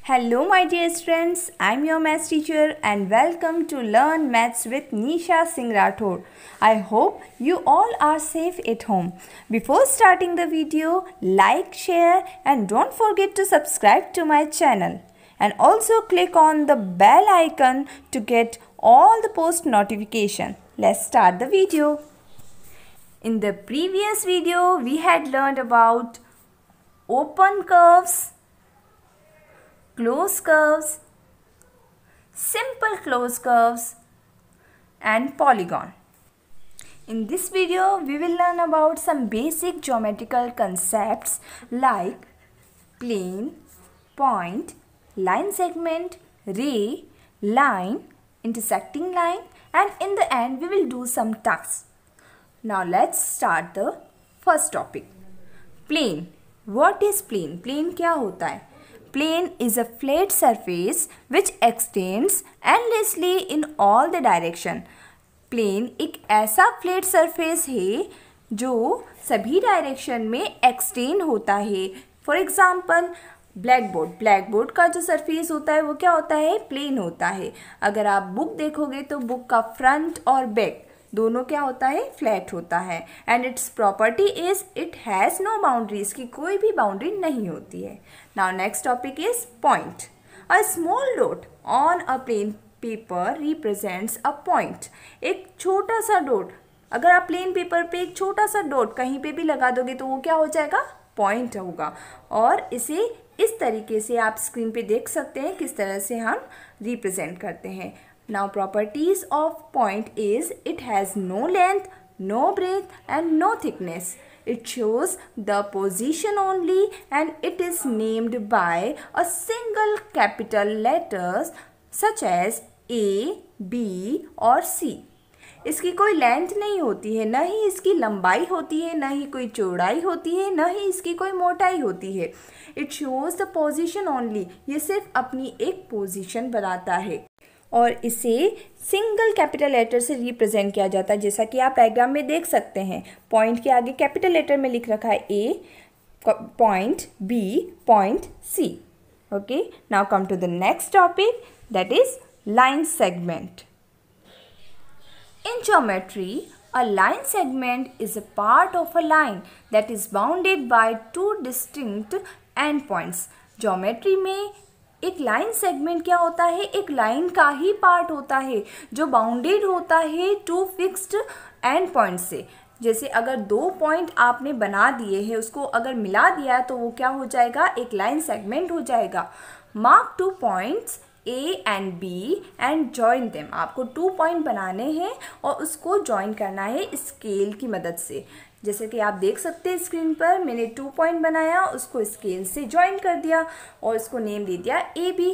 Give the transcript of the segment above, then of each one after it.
Hello, my dear friends. I'm your maths teacher and welcome to Learn Maths with Nisha Singh Rathod. I hope you all are safe at home. Before starting the video, like, share, and don't forget to subscribe to my channel. And also click on the bell icon to get all the post notification. Let's start the video. In the previous video, we had learned about open curves, closed curves, simple closed curves, and polygon. In this video, we will learn about some basic geometrical concepts like plane, point, line segment, ray, line, intersecting line, and in the end, we will do some tasks. Now let's start the first topic. Plane. What is plane? Plane क्या होता है? Plane is a flat surface which extends endlessly in all the direction. Plane एक ऐसा flat surface है जो सभी direction में extend होता है. फॉर एग्जाम्पल ब्लैकबोर्ड का जो सरफेस होता है वो क्या होता है? प्लेन होता है. अगर आप बुक देखोगे तो बुक का फ्रंट और बैक दोनों क्या होता है? फ्लैट होता है. And its property is it has no boundaries, की कोई भी बाउंड्री नहीं होती है. Now next topic is point. A small dot on a plain paper represents a point. एक छोटा सा डॉट, अगर आप प्लेन पेपर पे एक छोटा सा डॉट कहीं पे भी लगा दोगे तो वो क्या हो जाएगा? पॉइंट होगा. और इसे इस तरीके से आप स्क्रीन पे देख सकते हैं किस तरह से हम रिप्रेजेंट करते हैं. Now properties of point is it has no length, no breadth and no thickness. It shows the position only and it is named by a single capital letters such as A, B or C. इसकी कोई length नहीं होती है, न ही इसकी लंबाई होती है, न ही कोई चौड़ाई होती है, न ही इसकी कोई मोटाई होती है. It shows the position only. ये सिर्फ अपनी एक पोजीशन बताता है और इसे सिंगल कैपिटल लेटर से रिप्रेजेंट किया जाता है. जैसा कि आप डायग्राम में देख सकते हैं, पॉइंट के आगे कैपिटल लेटर में लिख रखा है A, point B, point C. Okay, now come to the next topic, that is line segment. In geometry a line segment is a part of a line that is bounded by two distinct endpoints. Geometry में एक line segment क्या होता है? एक line का ही part होता है जो बाउंडेड होता है टू फिक्स्ड एंड पॉइंट से. जैसे अगर दो पॉइंट आपने बना दिए हैं, उसको अगर मिला दिया है तो वो क्या हो जाएगा? एक लाइन सेगमेंट हो जाएगा. Mark two points A and B and join them. आपको 2 पॉइंट बनाने हैं और उसको जॉइन करना है स्केल की मदद से. जैसे कि आप देख सकते हैं स्क्रीन पर, मैंने 2 पॉइंट बनाया, उसको स्केल से जॉइन कर दिया और उसको नेम दे दिया AB.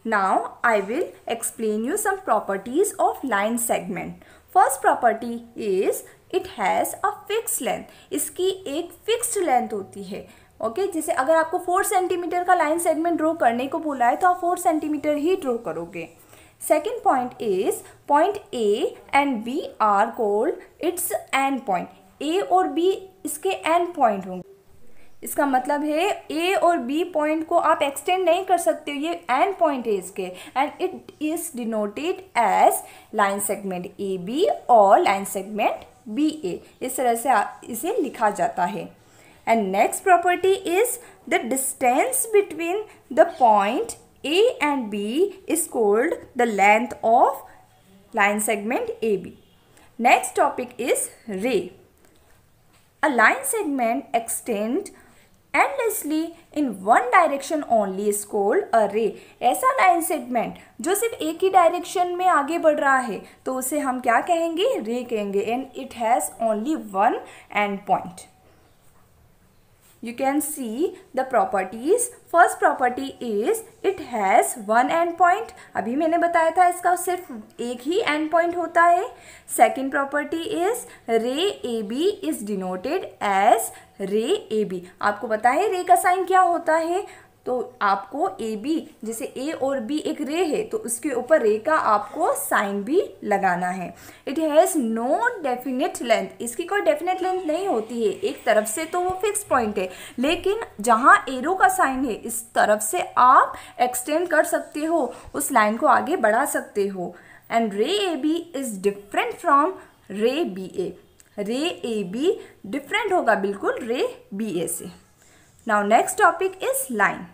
Now I will explain you some properties of line segment. First property is it has a fix length. इसकी एक फिक्स्ड लेंथ होती है. ओके, जैसे अगर आपको 4 सेंटीमीटर का लाइन सेगमेंट ड्रॉ करने को बोला है तो आप 4 सेंटीमीटर ही ड्रॉ करोगे. Second point is point A and B are called its end point. A और बी इसके एंड पॉइंट होंगे. इसका मतलब है ए और बी पॉइंट को आप एक्सटेंड नहीं कर सकते, ये एंड पॉइंट है इसके. And it is denoted as line segment A B और लाइन सेगमेंट बी ए. इस तरह से इसे लिखा जाता है. And next property is the distance between the point A and B is called the length of line segment AB. Next topic is ray. A line segment extends endlessly in one direction only is called a ray. ऐसा line segment जो सिर्फ एक ही direction में आगे बढ़ रहा है तो उसे हम क्या कहेंगे? रे कहेंगे. And it has only one end point. You can see the properties. First property is it has one end point. अभी मैंने बताया था इसका सिर्फ एक ही end point होता है. Second property is ray AB is denoted as ray AB. आपको पता है रे का साइन क्या होता है? तो आपको ए बी, जैसे ए और बी एक रे है तो उसके ऊपर रे का आपको साइन भी लगाना है। It has no definite length, इसकी कोई डेफिनेट लेंथ नहीं होती है, एक तरफ से तो वो फिक्स पॉइंट है, लेकिन जहाँ एरो का साइन है इस तरफ से आप एक्सटेंड कर सकते हो, उस लाइन को आगे बढ़ा सकते हो। And ray A B is different from ray B A, ray A be different होगा बिल्कुल रे बी ए से। Now next topic is line.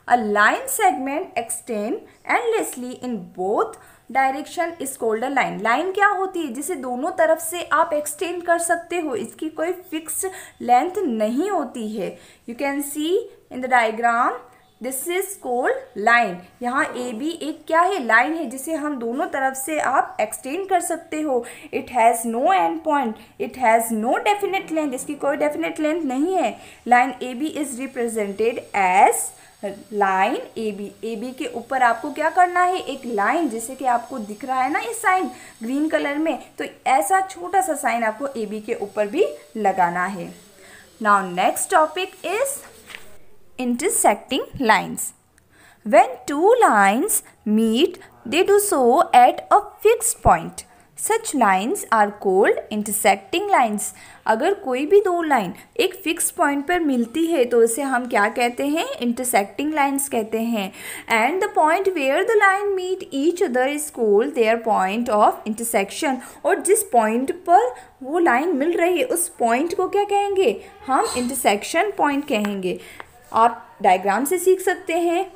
A line segment extend endlessly in both direction is called a line. Line क्या होती है? जिसे दोनों तरफ से आप एक्सटेंड कर सकते हो, इसकी कोई फिक्स लेंथ नहीं होती है। You can see in the diagram, this is called line. यहाँ ए बी एक क्या है? लाइन है, जिसे हम दोनों तरफ से आप एक्सटेंड कर सकते हो। It has no end point, it has no definite length, इसकी कोई डेफिनेट लेंथ नहीं है। Line A B is represented as line A B के ऊपर आपको क्या करना है? एक लाइन, जैसे कि आपको दिख रहा है ना ये साइन ग्रीन कलर में, तो ऐसा छोटा सा साइन आपको ए बी के ऊपर भी लगाना है। Now next topic is intersecting lines. When two lines meet, they do so at a fixed point. Such lines are called intersecting lines. अगर कोई भी दो लाइन एक फिक्स पॉइंट पर मिलती है तो उसे हम क्या कहते हैं? intersecting lines कहते हैं। And the point where the line meet each other is called their point of intersection. और जिस पॉइंट पर वो लाइन मिल रही है उस पॉइंट को क्या कहेंगे? हम intersection point कहेंगे। आप डायग्राम से सीख सकते हैं।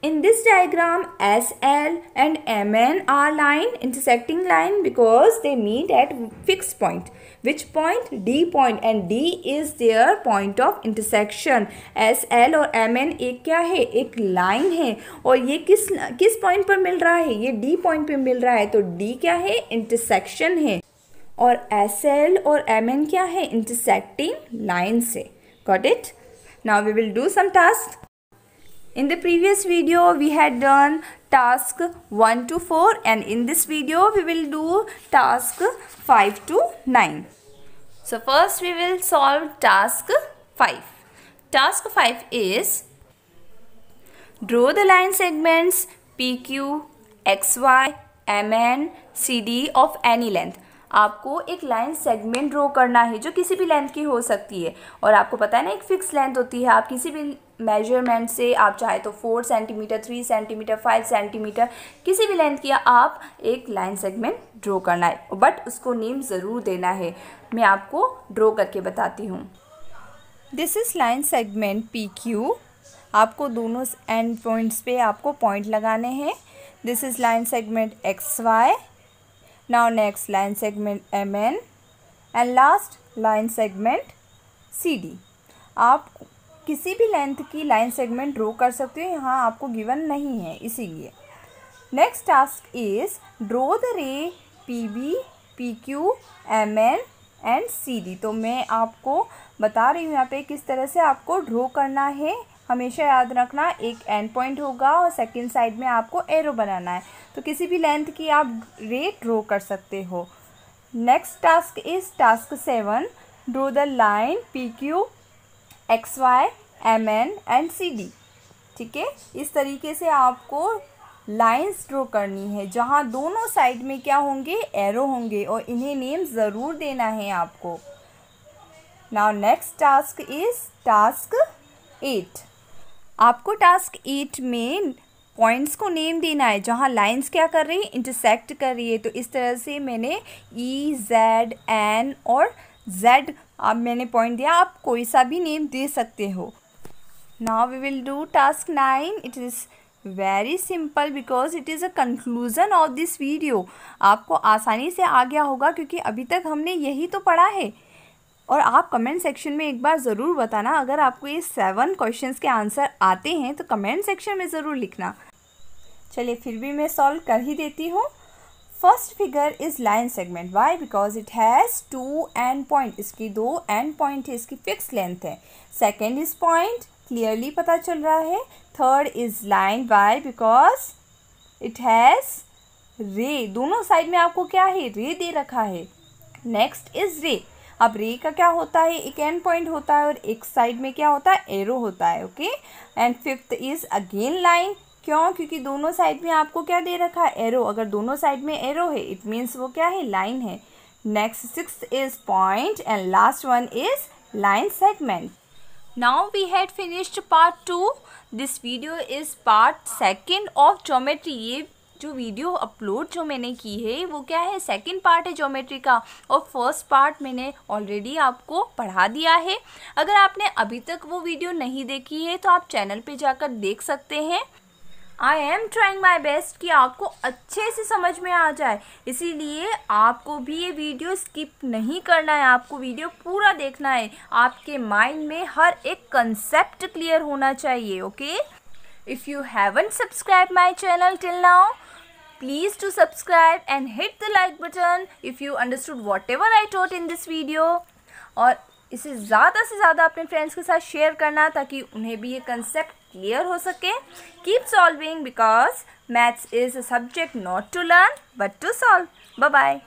In this diagram, SL and MN are intersecting line because they meet at fixed point. Which point? D point, and D is their point of intersection. SL और MN एक क्या है? एक लाइन है, और ये किस पॉइंट पर मिल रहा है? ये D पॉइंट पर मिल रहा है, तो D क्या है? इंटरसेक्शन है। और SL और MN क्या है? इंटरसेक्टिंग लाइन से। Got it? Now we will do some tasks. In the previous video we had done task 1 to 4, and in this video we will do task 5 to 9. So first we will solve task 5. Task 5 is draw the line segments PQ, XY, MN, CD of any length. आपको एक line segment draw करना है जो किसी भी length की हो सकती है, और आपको पता है ना एक फ़िक्स लेंथ होती है। आप किसी भी मेजरमेंट से आप चाहे तो 4 सेंटीमीटर, 3 सेंटीमीटर, 5 सेंटीमीटर, किसी भी लेंथ की आप एक लाइन सेगमेंट ड्रॉ करना है, बट उसको नेम ज़रूर देना है। मैं आपको ड्रॉ करके बताती हूँ। This is line segment PQ। आपको दोनों एंड पॉइंट्स पे आपको पॉइंट लगाने हैं। This is line segment XY। Now next line segment MN and last line segment CD. आप किसी भी लेंथ की लाइन सेगमेंट ड्रॉ कर सकते हो, यहाँ आपको गिवन नहीं है इसीलिए। Next task is draw the रे PB, PQ, MN and CD। तो मैं आपको बता रही हूँ यहाँ पे किस तरह से आपको ड्रॉ करना है। हमेशा याद रखना, एक एंड पॉइंट होगा और सेकंड साइड में आपको एरो बनाना है, तो किसी भी लेंथ की आप रे ड्रॉ कर सकते हो। Next task is task 7, draw the line PQ, XY, MN and CD। ठीक है, इस तरीके से आपको लाइंस ड्रॉ करनी है जहाँ दोनों साइड में क्या होंगे? एरो होंगे, और इन्हें नेम ज़रूर देना है आपको। Now next task is task 8। आपको टास्क 8 में पॉइंट्स को नेम देना है जहाँ लाइंस क्या कर रही है? इंटरसेक्ट कर रही है। तो इस तरह से मैंने E, Z, N और Z अब मैंने पॉइंट दिया, आप कोई सा भी नेम दे सकते हो। Now we will do task 9। It is very simple because it is a conclusion of this video. आपको आसानी से आ गया होगा क्योंकि अभी तक हमने यही तो पढ़ा है। और आप कमेंट सेक्शन में एक बार ज़रूर बताना अगर आपको ये 7 क्वेश्चंस के आंसर आते हैं, तो कमेंट सेक्शन में ज़रूर लिखना। चलिए फिर भी मैं सॉल्व कर ही देती हूँ। First figure is line segment. Why? Because it has 2 end point. इसकी 2 एंड पॉइंट है, इसकी फिक्स लेंथ है। सेकेंड इज़ पॉइंट, क्लियरली पता चल रहा है। Third is line. Why? Because it has ray. दोनों साइड में आपको क्या है? रे दे रखा है। नेक्स्ट इज़ रे। अब रे का क्या होता है, एक एंड पॉइंट होता है और एक साइड में क्या होता है, एरो होता है। Okay, and fifth is again line. क्यों? क्योंकि दोनों साइड में आपको क्या दे रखा है, एरो। अगर दोनों साइड में एरो है इट मीन्स वो क्या है, लाइन है। Next sixth is point and last one is line segment. Now we had finished part 2. This video is part 2 of geometry. ये जो वीडियो अपलोड जो मैंने की है वो क्या है, सेकंड पार्ट है ज्योमेट्री का, और फर्स्ट पार्ट मैंने ऑलरेडी आपको पढ़ा दिया है। अगर आपने अभी तक वो वीडियो नहीं देखी है तो आप चैनल पे जाकर देख सकते हैं। I am trying my best कि आपको अच्छे से समझ में आ जाए, इसीलिए आपको भी ये वीडियो स्किप नहीं करना है, आपको वीडियो पूरा देखना है। आपके माइंड में हर एक कंसेप्ट क्लियर होना चाहिए। Okay, if you haven't subscribe my channel till now, please to subscribe and hit the like button if you understood whatever I taught in this video। और इसे ज़्यादा से ज़्यादा अपने फ्रेंड्स के साथ शेयर करना ताकि उन्हें भी ये कंसेप्ट क्लियर हो सके। Keep solving because maths is a subject not to learn but to solve. Bye bye.